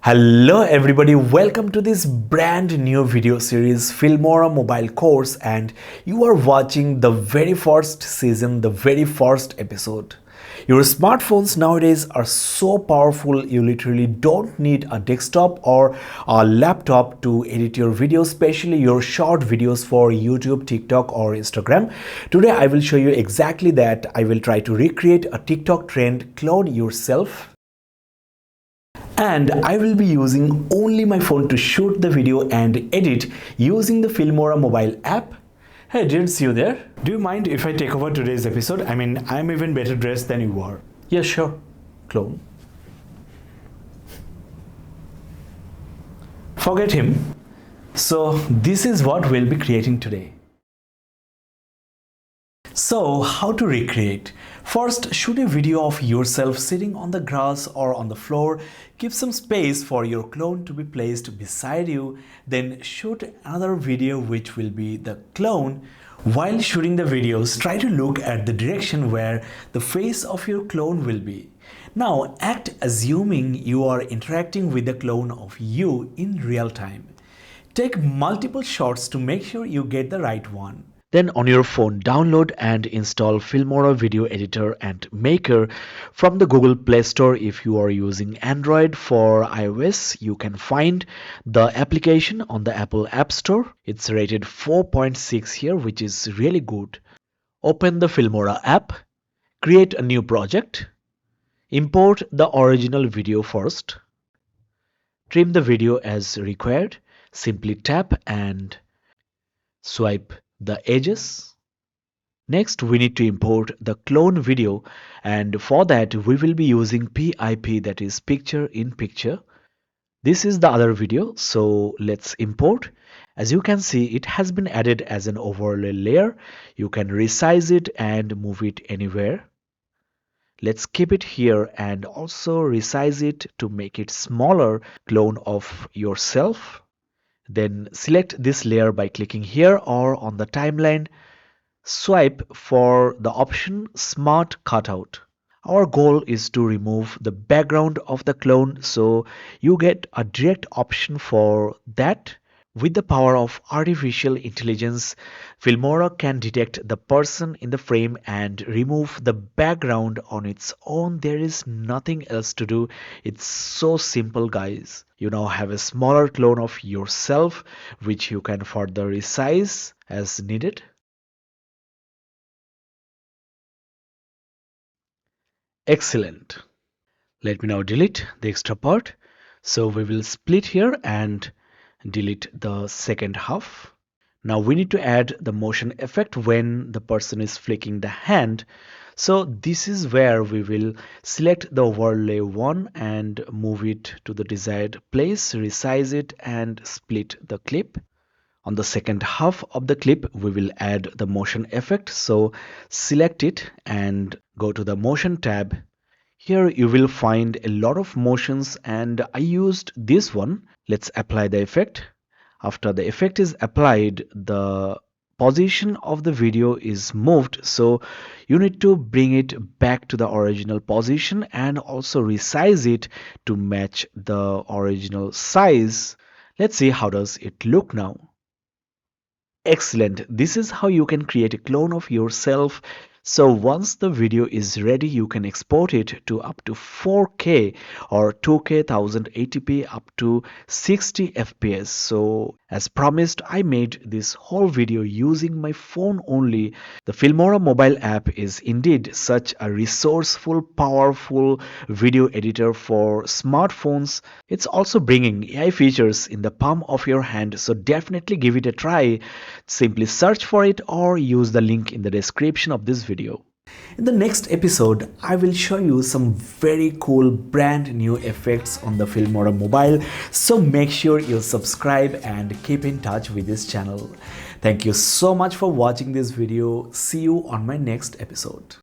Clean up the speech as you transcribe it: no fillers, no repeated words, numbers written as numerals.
Hello everybody, welcome to this brand new video series Filmora mobile course, and you are watching the very first season, the very first episode. Your smartphones nowadays are so powerful, you literally don't need a desktop or a laptop to edit your videos, especially your short videos for YouTube, TikTok or Instagram. Today I will show you exactly that. I will try to recreate a TikTok trend, clone yourself. And I will be using only my phone to shoot the video and edit using the Filmora mobile app. Hey, didn't you there? Do you mind if I take over today's episode? I mean, I'm even better dressed than you are. Yeah, sure. Clone. Forget him. So this is what we'll be creating today. So, how to recreate? First, shoot a video of yourself sitting on the grass or on the floor. Give some space for your clone to be placed beside you. Then shoot another video which will be the clone. While shooting the videos, try to look at the direction where the face of your clone will be. Now, act assuming you are interacting with the clone of you in real time. Take multiple shots to make sure you get the right one. Then on your phone, download and install Filmora Video Editor and Maker from the Google Play Store. If you are using Android, for iOS, you can find the application on the Apple App Store. It's rated 4.6 here, which is really good. Open the Filmora app, create a new project, import the original video first, trim the video as required, simply tap and swipe the edges. Next, we need to import the clone video, and for that we will be using PIP, that is picture in picture. This is the other video, so let's import. As you can see, it has been added as an overlay layer. You can resize it and move it anywhere. Let's keep it here and also resize it to make it smaller clone of yourself. Then select this layer by clicking here or on the timeline. Swipe for the option Smart Cutout. Our goal is to remove the background of the clone, so you get a direct option for that. With the power of artificial intelligence, Filmora can detect the person in the frame and remove the background on its own. There is nothing else to do. It's so simple, guys. You now have a smaller clone of yourself, which you can further resize as needed. Excellent. Let me now delete the extra part. So we will split here and delete the second half. Now we need to add the motion effect when the person is flicking the hand. So this is where we will select the overlay one and move it to the desired place, resize it and split the clip. On the second half of the clip, we will add the motion effect. So select it and go to the motion tab. Here you will find a lot of motions and I used this one. Let's apply the effect. After the effect is applied, the position of the video is moved, so you need to bring it back to the original position and also resize it to match the original size. Let's see how does it look now. Excellent. This is how you can create a clone of yourself. So once the video is ready, you can export it to up to 4K or 2K 1080p up to 60 FPS. So as promised, I made this whole video using my phone only. The Filmora mobile app is indeed such a resourceful, powerful video editor for smartphones. It's also bringing AI features in the palm of your hand, so definitely give it a try. Simply search for it or use the link in the description of this video. In the next episode, I will show you some very cool brand new effects on the Filmora mobile, so make sure you subscribe and keep in touch with this channel. Thank you so much for watching this video. See you on my next episode.